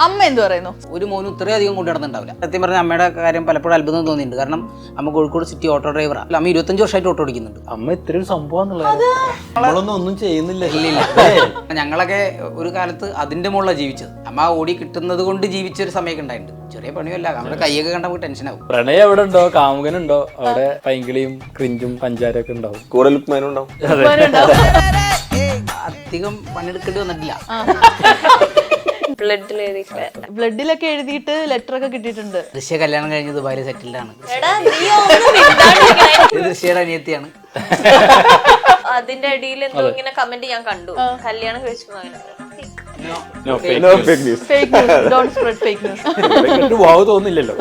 അമ്മ എന്ത് പറയുന്നു? ഒരു മോനും ഇത്രയും അധികം കൊണ്ടുനടന്നുണ്ടാവില്ല. സത്യം പറഞ്ഞാൽ അമ്മയുടെ കാര്യം പലപ്പോഴും അത്ഭുതം തോന്നിയിട്ടുണ്ട്. കാരണം അമ്മ കോഴിക്കോട് സിറ്റി ഓട്ടോ ഡ്രൈവറാണ്. അമ്മ 25 വർഷമായിട്ട് ഓട്ടോ ഓടിക്കുന്നുണ്ട്. അമ്മ ഇത്രയും സംഭവം നമ്മളൊന്നും ഒന്നും ചെയ്യുന്നില്ല. ഞങ്ങളൊക്കെ ഒരു കാലത്ത് അതിന്റെ മുകളിലാണ് ജീവിച്ചത്. അമ്മ ഓടി കിട്ടുന്നത് കൊണ്ട് ജീവിച്ച ഒരു സമയമൊക്കെ ഉണ്ടായിട്ടുണ്ട്. ചെറിയ പണിയല്ല, നമ്മുടെ കൈയൊക്കെ കണ്ട നമുക്ക് ടെൻഷനാവും. പ്രണയം എവിടെ ഉണ്ടോ, കാമുകനുണ്ടോ അവിടെ പൈങ്കിളിയും ക്രിഞ്ചും പഞ്ചാരൊക്കെ ഉണ്ടാവും. കൂടെ ലുക്മാനും ഉണ്ടാവും. അധികം പണിയെടുക്കേണ്ടി വന്നിട്ടില്ല. ബ്ലഡിലൊക്കെ എഴുതിയിട്ട് ലെറ്റർ ഒക്കെ കിട്ടിയിട്ടുണ്ട്. ദൃശ്യ കല്യാണം കഴിഞ്ഞ് ദുബായിൽ സെറ്റിൽഡ് ആണ്. ദൃശ്യയുടെ അനിയത്തിയാണ്. അതിന്റെ അടിയിൽ എന്തോ ഇങ്ങനെ കമന്റ് ഞാൻ കണ്ടു, കല്യാണം കഴിച്ചു. തോന്നില്ലല്ലോ.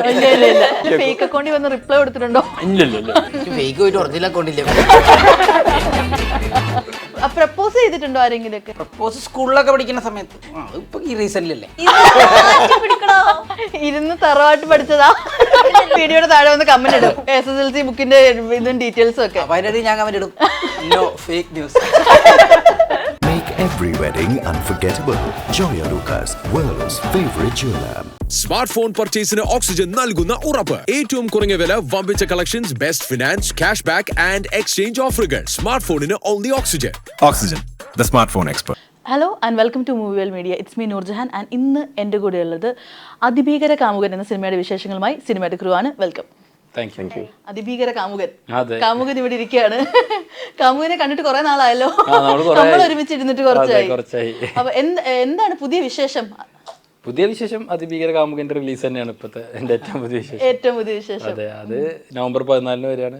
ഫേക്ക് അക്കൗണ്ടിൽ വന്ന് റിപ്ലൈ കൊടുത്തിട്ടുണ്ടോ? ഫേക്ക് പോയിട്ട് ഒറിജിനൽ അക്കൗണ്ടില്ല. പ്രപ്പോസ് ചെയ്തിട്ടുണ്ടോ ആരെങ്കിലും ഒക്കെ? പ്രപ്പോസ് സ്കൂളിലൊക്കെ പഠിക്കുന്ന സമയത്ത്. ഇപ്പൊ ഈ റീസെന്റിലല്ലേ ഇരുന്ന് തറവാട്ട് പഠിച്ചതാ. വീഡിയോയുടെ താഴെ വന്ന് കമന്റ് ഇടും, SSLC ബുക്കിന്റെ ഇതും ഡീറ്റെയിൽസും ഒക്കെ. അപ്പൊ അതിന്റെ ഞാൻ കമന്റ് ഇടും, no fake news. Make every wedding unforgettable. Joya Lucas, world's favorite jeweler. Smart phone പർച്ചേസിന് ഓക്സിജൻ നൽകുന്ന ഉറപ്പ്. ഏറ്റവും കുറഞ്ഞ വില, വമ്പിച്ച collections, best finance, cash back and exchange ഓഫറുകൾ. സ്മാർട്ട് ഫോണിന് only Oxygen. Oxygen, the smartphone expert. Hello and welcome to Moviewell media. It's me Noorjahan. And ഇന്ന് എൻ്റെ കൂടെ ഉള്ളത് അതിഭീകര കാമുകൻ എന്ന സിനിമയുടെ വിശേഷങ്ങളുമായി സിനിമാറ്റിക് ക്രൂ ആണ്. വെൽക്കം. അതിഭീകര കാമുകൻ. കാമുകൻ ഇവിടെ ഇരിക്കുകയാണ്. കാമുകനെ കണ്ടിട്ട് കുറെ നാളായല്ലോ, നമ്മൾ ഒരുമിച്ച് ഇരുന്നിട്ട് കുറച്ചായി. അപ്പൊ എന്താണ് പുതിയ വിശേഷം? പുതിയ വിശേഷം അതിഭീകര കാമുകന്റെ റിലീസ് തന്നെയാണ് ഇപ്പത്തെ എന്റെ ഏറ്റവും പുതിയ വിശേഷം. അതെ, അത് നവംബർ 14 വരെയാണ്.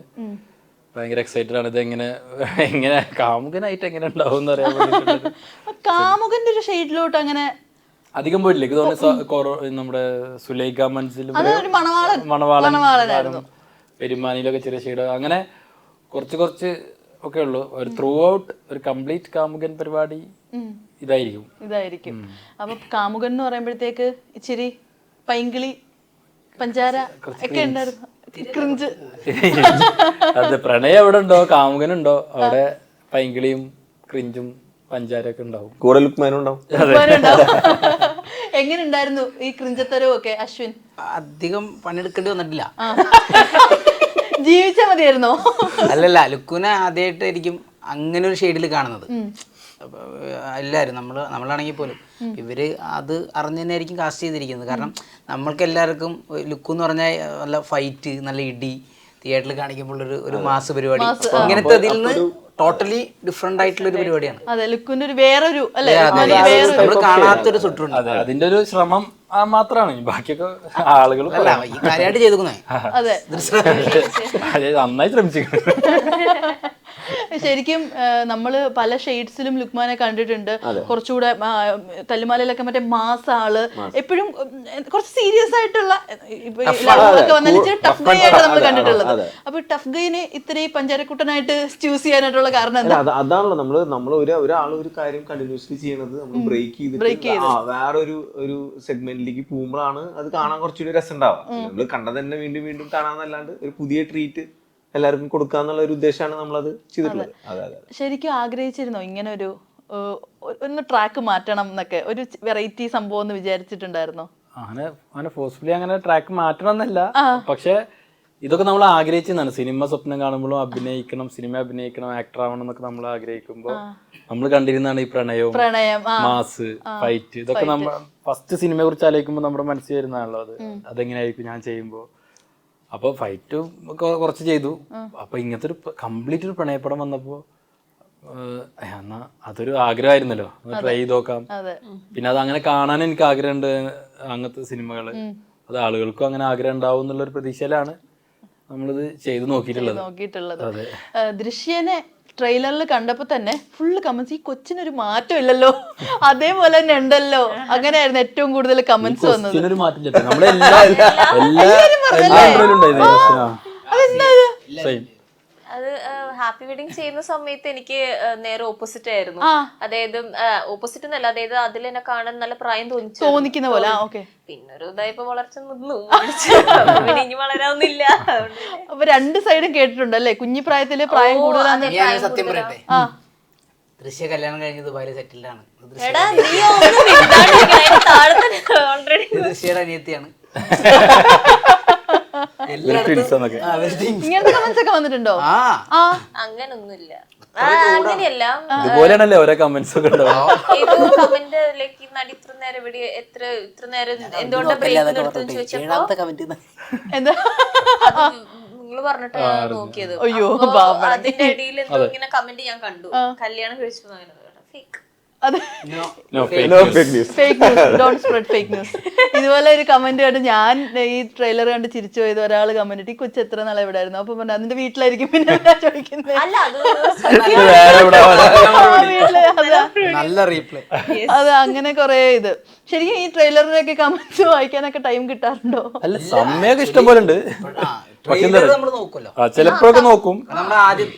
ഭയങ്കര എക്സൈറ്റഡ് ആണ്. ഇത് എങ്ങനെ കാമുകനായിട്ട് എങ്ങനെ ഉണ്ടാവും എന്ന് അറിയാൻ വേണ്ടിയിട്ട്. കാമുകന്റെ ഒരു ഷെയ്ഡിലോട്ട് അങ്ങനെ അധികം പോയിട്ടില്ല. എനിക്ക് തോന്നുന്നു നമ്മുടെ സുലൈഖ മൻസിലും മണവാളനായിരുന്നു. പെരുമാനിയിലൊക്കെ ചെറിയ ഷെയ്ഡ്, അങ്ങനെ കുറച്ച് ഒക്കെ ഉള്ളു. ഒരു ത്രൂ ഔട്ട് ഒരു കംപ്ലീറ്റ് കാമുകൻ പരിപാടി ഇതായിരിക്കും. അപ്പൊ കാമുകൻ എന്ന് പറയുമ്പോഴത്തേക്ക് ഇച്ചിരി പൈങ്കിളി പഞ്ചാര ഒക്കെ ഉണ്ടായിരുന്നു. ക്രിഞ്ച്. അത് പ്രണയം എവിടെ ഉണ്ടോ, കാമുകനുണ്ടോ അവിടെ പൈങ്കിളിയും ക്രിഞ്ചും പഞ്ചാരൊക്കെ ഉണ്ടാവും. കൂടെ ലുക്മാനും ഉണ്ടാവും. എങ്ങനെ ഉണ്ടായിരുന്നു ഈ ക്രിഞ്ചത്തരവും ഒക്കെ അശ്വിൻ? അധികം പണിയെടുക്കേണ്ടി വന്നിട്ടില്ല. ജീവിച്ചാ മതിയായിരുന്നോ? അല്ലല്ല, ലുക്കുനെ ആദ്യമായിട്ടായിരിക്കും അങ്ങനെ ഒരു ഷെയ്ഡിൽ കാണുന്നത്. എല്ലാവരും നമ്മളാണെങ്കിൽ പോലും ഇവര് അത് അറിഞ്ഞു തന്നെയായിരിക്കും കാസ്റ്റ് ചെയ്തിരിക്കുന്നത്. കാരണം നമ്മൾക്ക് എല്ലാവർക്കും ലുക്ക് എന്ന് പറഞ്ഞാൽ നല്ല ഫൈറ്റ്, നല്ല ഇടി, തിയേറ്ററിൽ കാണിക്കുമ്പോൾ ഒരു മാസ് പരിപാടി, ഇങ്ങനത്തെ അതിൽ നിന്ന് ടോട്ടലി ഡിഫറെന്റ് ആയിട്ടുള്ള ഒരു പരിപാടിയാണ്. അതെ, ലുക്കിന്റെ ഒരു വേറൊരു നമ്മൾ കാണാത്തൊരു സുട്ടുണ്ട്. അതിന്റെ ഒരു ശ്രമം മാത്രമാണ്. ബാക്കിയൊക്കെ ആളുകൾ ഈ കാര്യമായിട്ട് ചെയ്തേ. അതെ, നന്നായി ശ്രമിച്ചിരിക്കുന്നു. ശരിക്കും നമ്മള് പല ഷെയ്ഡ്സിലും ലുക്മാനെ കണ്ടിട്ടുണ്ട്. കുറച്ചുകൂടെ തല്ലുമാലയിലൊക്കെ മറ്റേ മാസ് ആള്, എപ്പോഴും കുറച്ച് സീരിയസ് ആയിട്ടുള്ള ടഫ് ഗൈ ആയിട്ട് നമ്മൾ കണ്ടിട്ടുള്ളത്. അപ്പൊ ടഫ് ഗൈനെ ഇത്രയും പഞ്ചാരക്കുട്ടനായിട്ട് ചൂസ് ചെയ്യാനായിട്ടുള്ള കാരണം എന്താ? അതാണല്ലോ നമ്മൾ ഒരാൾ ഒരു കാര്യം കണ്ടിന്യൂസ്ലി ചെയ്യണത് നമ്മൾ ബ്രേക്ക് ചെയ്ത് വേറൊരു സെഗ്മെന്റിലേക്ക് പോകുമ്പോഴാണ് അത് കാണാൻ കുറച്ചുകൂടി രസം ഉണ്ടാവുക. നമ്മൾ കണ്ടത് തന്നെ വീണ്ടും വീണ്ടും കാണാന്നല്ലാണ്ട് ഒരു പുതിയ ട്രീറ്റ് എല്ലാവർക്കും കൊടുക്കാന്നുള്ള ഒരു ഉദ്ദേശമാണ് നമ്മളത് ചെയ്തിട്ടുള്ളത്. ശരിക്കും ആഗ്രഹിച്ചിരുന്നോ ഇങ്ങനെ ഒന്ന് ട്രാക്ക് മാറ്റണം എന്നൊക്കെ, ഒരു വെറൈറ്റി സംഭവം എന്ന് വിചാരിച്ചിട്ടുണ്ടായിരുന്നോ? അങ്ങനെ ഫോഴ്സ്ഫുള്ളി അങ്ങനെ ട്രാക്ക് മാറ്റണം എന്നല്ല, പക്ഷെ ഇതൊക്കെ നമ്മൾ ആഗ്രഹിച്ചതാണ്. സിനിമ സ്വപ്നം കാണുമ്പോഴും സിനിമ അഭിനയിക്കണം, ആക്ടർ ആവണം എന്നൊക്കെ നമ്മൾ ആഗ്രഹിക്കുമ്പോൾ നമ്മൾ കണ്ടിരുന്നതാണ് ഈ പ്രണയം, മാസ്, ഫൈറ്റ്. ഇതൊക്കെ നമ്മൾ ഫസ്റ്റ് സിനിമയെ കുറിച്ച് ആലോചിക്കുമ്പോൾ നമ്മുടെ മനസ്സിൽ വരുന്നതാണല്ലോ. അതെങ്ങനെയായിരിക്കും ഞാൻ ചെയ്യുമ്പോൾ. അപ്പോൾ ഫൈറ്റും കുറച്ച് ചെയ്തു. അപ്പൊ ഇങ്ങനത്തെ ഒരു കംപ്ലീറ്റ് ഒരു പ്രണയപ്പടം വന്നപ്പോ എന്നാ അതൊരു ആഗ്രഹമായിരുന്നല്ലോ, ട്രൈ ചെയ്ത് നോക്കാം. പിന്നെ അത് അങ്ങനെ കാണാൻ എനിക്ക് ആഗ്രഹമുണ്ട്, അങ്ങനത്തെ സിനിമകള്. അത് ആളുകൾക്കും അങ്ങനെ ആഗ്രഹം ഉണ്ടാവും എന്നുള്ള ഒരു പ്രതീക്ഷയിലാണ് നമ്മളിത് ചെയ്ത് നോക്കിയിട്ടുള്ളത്. ദൃശ്യനെ ട്രെയിലറിൽ കണ്ടപ്പോ തന്നെ ഫുള്ള് കമന്റ്സ്, ഈ കൊച്ചിനൊരു മാറ്റം ഇല്ലല്ലോ, അതേപോലെ തന്നെ ഉണ്ടല്ലോ. അങ്ങനെയായിരുന്നു ഏറ്റവും കൂടുതൽ കമന്റ്സ് വന്നത്. അത് ഹാപ്പി വെഡിങ് ചെയ്യുന്ന സമയത്ത് എനിക്ക് നേരെ ഓപ്പോസിറ്റ് ആയിരുന്നു. അതായത് ഓപ്പോസിറ്റ് എന്നല്ല, അതായത് അതിൽ എന്നെ കാണാൻ നല്ല പ്രായം തോന്നിക്കുന്ന പോലെ. പിന്നെ ഒരു ഇതായപ്പോ വളർച്ച നിന്നു, ഇനി വളരാവുന്നില്ല. അപ്പൊ രണ്ട് സൈഡും കേട്ടിട്ടുണ്ട് അല്ലേ? കുഞ്ഞി പ്രായത്തില് പ്രായം കൂടുതലാണ്. സത്യം പറയട്ടെ, ദൃശ്യ കല്യാണം കഴിഞ്ഞ് ദുബായിൽ സെറ്റിൽഡ് ആണ്. എടാ നീ ഒന്നും മിണ്ടാണ്ടിരിക്കണേ. അതിന്റെ താഴെ തന്നെ already ദൃശ്യയുടെ അനിയത്തിയാണ്. ഇങ്ങനത്തെ കമന്റ്സ് ഒക്കെ വന്നിട്ടുണ്ടോ? ആ അങ്ങനൊന്നുമില്ല. അങ്ങനെയല്ല, ഇതുപോലെയാണല്ലേ ഓരോ കമന്റ്സ് ഒക്കെ ഉണ്ടാവും. ഏതോ കമന്റ് ലൈക്ക് നടി ഇത്ര നേരം ഇവിടെ ഇത്ര നേരം എന്തുകൊണ്ടാ ബ്രേക്ക് എടുത്തു ചോദിച്ചപ്പോ എന്താ നിങ്ങൾ പറഞ്ഞിട്ട് നോക്കിയത്. അയ്യോ, അപ്പൊ അതിന്റെ ഇടയിൽ എന്തോ ഇങ്ങനെ കമന്റ് ഞാൻ കണ്ടു, കല്യാണം കഴിച്ചു അങ്ങനെ ഫേക്ക്. അതെ, fake news. Fake news, don't spread fake news. ഇതുപോലെ ഒരു കമന്റ് കണ്ട് ഞാൻ ഈ ട്രെയിലർ കണ്ട് ചിരിച്ചു പോയത്. ഒരാൾ കമന്റ് ഇട്ട് ഈ കൊച്ചു എത്ര നാളെ എവിടെ ആയിരുന്നു, അപ്പൊ പറഞ്ഞു അതിന്റെ വീട്ടിലായിരിക്കും. പിന്നെ ചോദിക്കുന്നത് അല്ല, അത് നല്ല റീപ്ലൈ. അത് അങ്ങനെ കൊറേ ഇത്. ശരിക്കും ഈ ട്രെയിലറിനൊക്കെ കമന്റ്സ് വായിക്കാനൊക്കെ ടൈം കിട്ടാറുണ്ടോ? അല്ല, സമയമൊക്കെ ഇഷ്ടം പോലെ ഉണ്ട്. നമ്മൾ നോക്കുമല്ലോ, ചിലപ്പോഴൊക്കെ നോക്കും. നമ്മുടെ ആദ്യം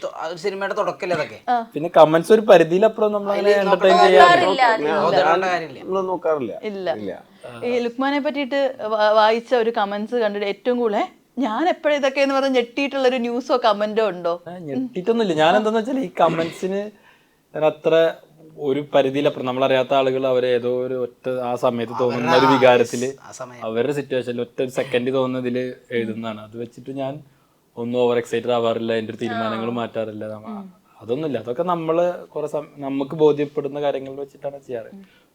സിനിമയുടെ തുടക്കല്ലേ അതൊക്കെ. പിന്നെ കമന്റ്സ് ഒരു പരിധിയിലപ്പുറം നമ്മൾ എന്റർടൈൻ നമ്മള് നോക്കാറില്ല. ഇല്ല. ഈ ലുക്മാനെ പറ്റിയിട്ട് വായിച്ച ഒരു കമന്റ്സ് കണ്ടിട്ട് ഏറ്റവും കൂടുതൽ ഞാൻ എപ്പോഴും ഇതൊക്കെ എന്ന് പറഞ്ഞ് ഞെട്ടിയിട്ടുള്ള ഒരു ന്യൂസോ കമന്റോ ഉണ്ടോ? ഞെട്ടിട്ടൊന്നുമില്ല. ഞാൻ എന്താന്ന് വെച്ചാൽ ഈ കമന്റ്സിന് അത്ര ഒരു പരിധിയിലപ്പുറം നമ്മളറിയാത്ത ആളുകൾ അവരെ ഏതോ ഒരു ഒറ്റ ആ സമയത്ത് തോന്നുന്ന ഒരു വികാരത്തില് അവരുടെ സിറ്റുവേഷനിൽ ഒറ്റ ഒരു സെക്കൻഡ് തോന്നുന്നതിൽ എഴുതുന്നതാണ്. അത് വെച്ചിട്ട് ഞാൻ ഒന്നും ഓവർ എക്സൈറ്റഡ് ആവാറില്ല, എൻ്റെ ഒരു തീരുമാനങ്ങൾ മാറ്റാറില്ല. അതൊന്നുമില്ല. അതൊക്കെ നമ്മള് കുറെ നമുക്ക് ബോധ്യപ്പെടുന്ന കാര്യങ്ങൾ വെച്ചിട്ടാണ് ചെയ്യാറ്.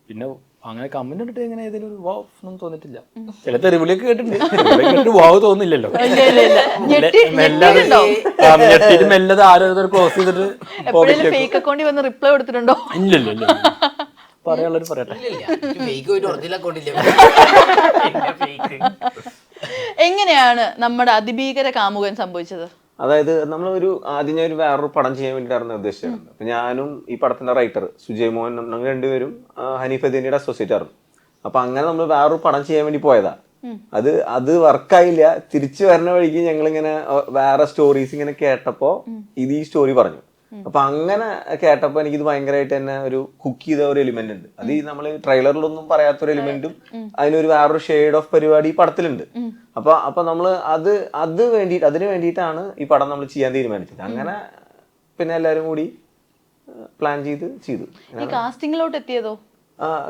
പിന്നെ അങ്ങനെ കമന്റ് ഇട്ടിട്ട് എങ്ങനെ ഏതെങ്കിലും ഒരു വാവ് ഒന്നും തോന്നിട്ടില്ല. ചില തെരുവിളിയൊക്കെ കേട്ടിട്ടുണ്ട്, വാവ് തോന്നില്ലല്ലോ. ഞെട്ടിട്ട് മെല്ലത് ആരോ ക്ലോസ് ചെയ്തിട്ട് ഫേക്ക് അക്കൗണ്ടിൽ വന്ന് റിപ്ലൈ കൊടുത്തിട്ടുണ്ടോ? ഇല്ലല്ലോ. പറയാനുള്ളൊരു പറയട്ടെ. എങ്ങനെയാണ് നമ്മുടെ അതിഭീകര കാമുകൻ സംഭവിച്ചത്? അതായത് നമ്മളൊരു ആദ്യം ഞാൻ വേറൊരു പടം ചെയ്യാൻ വേണ്ടിയിട്ടായിരുന്നു ഉദ്ദേശിച്ചത്. അപ്പൊ ഞാനും ഈ പടത്തിന്റെ റൈറ്റർ സുജയ് മോഹൻ, ഞങ്ങൾ രണ്ടുപേരും ഹനീഫ് അദീനിയുടെ അസോസിയേറ്റ് ആയിരുന്നു. അപ്പൊ അങ്ങനെ നമ്മൾ വേറൊരു പടം ചെയ്യാൻ വേണ്ടി പോയതാ. അത് വർക്കായില്ല. തിരിച്ചു വരുന്ന വഴിക്ക് ഞങ്ങളിങ്ങനെ വേറെ സ്റ്റോറീസ് ഇങ്ങനെ കേട്ടപ്പോ ഇത് ഈ സ്റ്റോറി പറഞ്ഞു. അപ്പൊ അങ്ങനെ കേട്ടപ്പോ എനിക്കിത് ഭയങ്കരമായിട്ട് തന്നെ ഒരു കുക്ക് ചെയ്ത ഒരു എലിമെന്റ് ഉണ്ട്. അത് ഈ നമ്മൾ ട്രെയിലറിലൊന്നും പറയാത്തൊരു എലിമെന്റും അതിനൊരു വേറൊരു ഷെയ്ഡ് ഓഫ് പരിപാടി ഈ പടത്തിലുണ്ട്. അപ്പൊ നമ്മള് അതിന് വേണ്ടിയിട്ടാണ് ഈ പടം നമ്മൾ ചെയ്യാൻ തീരുമാനിച്ചത്. അങ്ങനെ പിന്നെ എല്ലാരും കൂടി പ്ലാൻ ചെയ്തു. ഈ കാസ്റ്റിംഗിലോട്ട് എത്തിയതോ?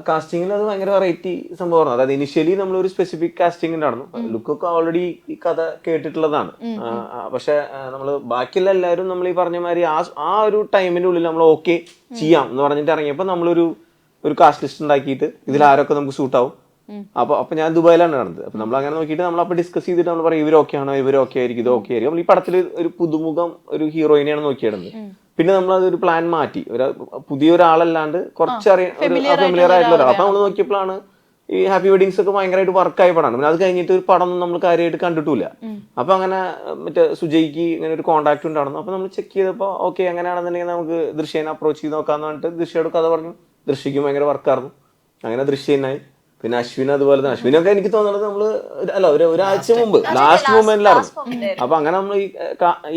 കാസ്റ്റിംഗിൽ അത് ഭയങ്കര വെറൈറ്റി സംഭവമായിരുന്നു. അതായത് ഇനിഷ്യലി നമ്മൾ ഒരു സ്പെസിഫിക് കാസ്റ്റിംഗ് ഉണ്ടായിരുന്നു. ലുക്കൊക്കെ ഓൾറെഡി ഈ കഥ കേട്ടിട്ടുള്ളതാണ്. പക്ഷെ നമ്മള് ബാക്കിയുള്ള എല്ലാവരും നമ്മൾ ഈ പറഞ്ഞ മാതിരി ആ ഒരു ടൈമിന്റെ ഉള്ളിൽ നമ്മൾ ഓക്കെ ചെയ്യാം എന്ന് പറഞ്ഞിട്ട് ഇറങ്ങിയപ്പോൾ നമ്മളൊരു കാസ്റ്റ് ലിസ്റ്റ് ഉണ്ടാക്കിയിട്ട് ഇതിൽ ആരൊക്കെ നമുക്ക് സൂട്ട് ആവും. അപ്പൊ ഞാൻ ദുബായിലാണ് നടന്നത്. അപ്പൊ നമ്മൾ അങ്ങനെ നോക്കിയിട്ട് നമ്മൾ അപ്പൊ ഡിസ്കസ് ചെയ്തിട്ട് നമ്മൾ പറയും ഇവർ ഓക്കെ ആണോ, ഇവർ ഓക്കെ ആയിരിക്കും, ഇത് ഓക്കെ ആയിരിക്കും. നമ്മൾ ഈ പടത്തിൽ ഒരു പുതുമുഖം ഒരു ഹീറോയിനെയാണ് നോക്കിയിടുന്നത്. പിന്നെ നമ്മൾ അതൊരു പ്ലാൻ മാറ്റി, പുതിയൊരാളല്ലാണ്ട് കുറച്ച് ഫെമിലിയർ ആയിട്ടുള്ള ഒരാൾ. അപ്പൊ നമ്മൾ നോക്കിയപ്പോഴാണ് ഈ ഹാപ്പി വെഡിങ്സ് ഒക്കെ ഭയങ്കരമായിട്ട് വർക്കായ പടമാണ്. പിന്നെ അത് കഴിഞ്ഞിട്ട് ഒരു പടം നമ്മൾ കാര്യമായിട്ട് കണ്ടിട്ടില്ല. അപ്പൊ അങ്ങനെ മറ്റേ സുജയ്ക്ക് ഇങ്ങനെ ഒരു കോൺടാക്ട് ഉണ്ടായിരുന്നു. അപ്പൊ നമ്മൾ ചെക്ക് ചെയ്തപ്പോ ഓക്കെ അങ്ങനെയാണെന്നുണ്ടെങ്കിൽ നമുക്ക് ദൃശ്യനെ അപ്രോച്ച് ചെയ്ത് നോക്കാന്ന് പറഞ്ഞിട്ട് ദൃശ്യയോട് കഥ പറഞ്ഞു. ദൃശ്യക്കും ഭയങ്കര വർക്കായിരുന്നു. അങ്ങനെ ദൃശ്യനായി. പിന്നെ അശ്വിൻ അതുപോലെ തന്നെ. അശ്വിനൊക്കെ എനിക്ക് തോന്നുന്നത് നമ്മള് ഒരാഴ്ച മുമ്പ് ലാസ്റ്റ് മൂമെന്റിലായിരുന്നു. അപ്പൊ അങ്ങനെ നമ്മൾ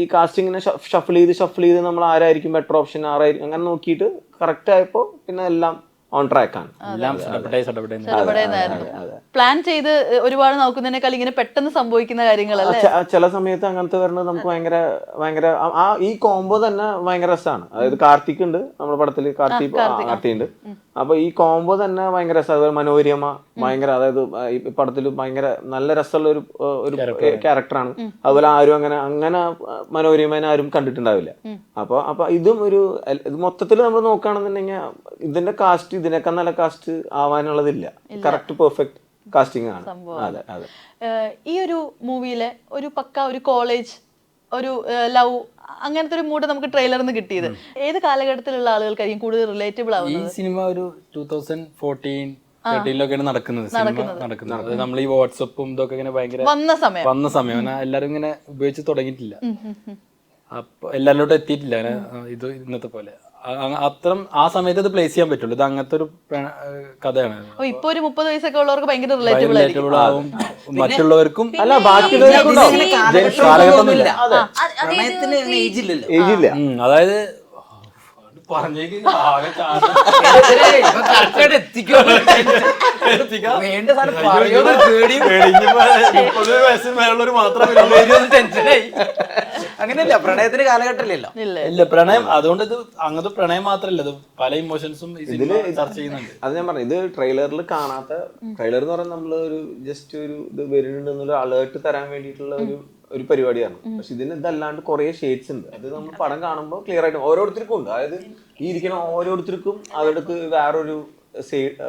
ഈ കാസ്റ്റിങ്ങിനെ ഷഫിൾ ചെയ്ത് നമ്മൾ ആരായിരിക്കും ബെറ്റർ ഓപ്ഷൻ, ആരായിരിക്കും അങ്ങനെ നോക്കിയിട്ട് കറക്റ്റ് ആയപ്പോ പിന്നെ എല്ലാം ഓൺ ട്രാക്ക് ആണ്. പ്ലാൻ ചെയ്ത് ഒരുപാട് നോക്കുന്നതിനേക്കാൾ ഇങ്ങനെ പെട്ടെന്ന് സംഭവിക്കുന്ന കാര്യങ്ങളല്ലേ ചില സമയത്ത് അങ്ങനത്തെ വരുന്നത് നമുക്ക് ഭയങ്കര ഈ കോംബോ തന്നെ ഭയങ്കര രസമാണ്. അതായത് കാർത്തിക് ഉണ്ട് നമ്മുടെ പടത്തില്, കാർത്തി ഉണ്ട്. അപ്പൊ ഈ കോംബോ തന്നെ ഭയങ്കര രസം. അതുപോലെ മനോരമ ഭയങ്കര, അതായത് ഈ പടത്തിൽ ഭയങ്കര നല്ല രസമുള്ള ഒരു ക്യാരക്ടറാണ്. അതുപോലെ ആരും അങ്ങനെ മനോരമേനെ ആരും കണ്ടിട്ടുണ്ടാവില്ല. അപ്പൊ ഇതും ഇത് മൊത്തത്തിൽ നമ്മൾ നോക്കുകയാണെന്നുണ്ടെങ്കിൽ ഇതിന്റെ കാസ്റ്റ് ഇതിനേക്കാൾ നല്ല കാസ്റ്റ് ആവാനുള്ളതില്ല. കറക്റ്റ് പെർഫെക്റ്റ് കാസ്റ്റിംഗ് ആണ്. അതെ അതെ. ഈ ഒരു മൂവിയിലെ ഒരു പക്ക ഒരു കോളേജ് ഒരു ലവ് അങ്ങനത്തെ ഒരു മൂഡ് നമുക്ക് ട്രെയിലറിൽ നിന്ന് കിട്ടിയത് ഏത് കാലഘട്ടത്തിലുള്ള ആളുകൾക്കായിരിക്കും കൂടുതൽ റിലേറ്റബിൾ ആവുന്നത്? ഈ സിനിമ ഒരു 2014-13 നടക്കുന്നത്. നമ്മൾ ഈ വാട്സപ്പും ഇതൊക്കെ ഇങ്ങനെ ഭയങ്കര വന്ന സമയം എല്ലാരും ഇങ്ങനെ ഉപയോഗിച്ച് തുടങ്ങിയിട്ടില്ല. അപ്പൊ എല്ലാരിലോട്ടും എത്തിയിട്ടില്ല അങ്ങനെ ഇത് ഇന്നത്തെ പോലെ. അത്രയും ആ സമയത്ത് അത് പ്ലേസ് ചെയ്യാൻ പറ്റുള്ളൂ. ഇത് അങ്ങനത്തെ ഒരു കഥയാണ്. ഇപ്പൊ ഒരു 30 വയസ്സൊക്കെ ഉള്ളവർക്ക് ഭയങ്കര റിലേറ്റബിൾ ആവും. മറ്റുള്ളവർക്കും അല്ല ബാക്കിയുള്ളവർക്കും അതായത് അങ്ങനെയല്ല, പ്രണയത്തിന് കാലഘട്ടമില്ലല്ലോ. ഇല്ല പ്രണയം, അതുകൊണ്ട് ഇത് അങ്ങനത്തെ പ്രണയം മാത്രല്ല, ഇത് പല ഇമോഷൻസും ഇതില് ചർച്ച ചെയ്യുന്നുണ്ട്. അത് ഞാൻ പറഞ്ഞു, ഇത് ട്രെയിലറിൽ കാണാത്ത, ട്രെയിലർ എന്ന് പറയുന്നത് നമ്മൾ ഒരു ജസ്റ്റ് ഒരു ഇത് വരുന്നുണ്ട് എന്നുള്ള അലേർട്ട് തരാൻ വേണ്ടിയിട്ടുള്ള ഒരു പരിപാടിയാണ്. പക്ഷെ ഇതിന് ഇതല്ലാണ്ട് കുറെ ഷെയ്ഡ്സ് ഉണ്ട്. അത് നമ്മൾ പടം കാണുമ്പോൾ ക്ലിയർ ആയിട്ട് ഓരോരുത്തർക്കും ഉണ്ട്. അതായത് ഈ ഇരിക്കുന്ന ഓരോരുത്തർക്കും അവർക്ക് വേറൊരു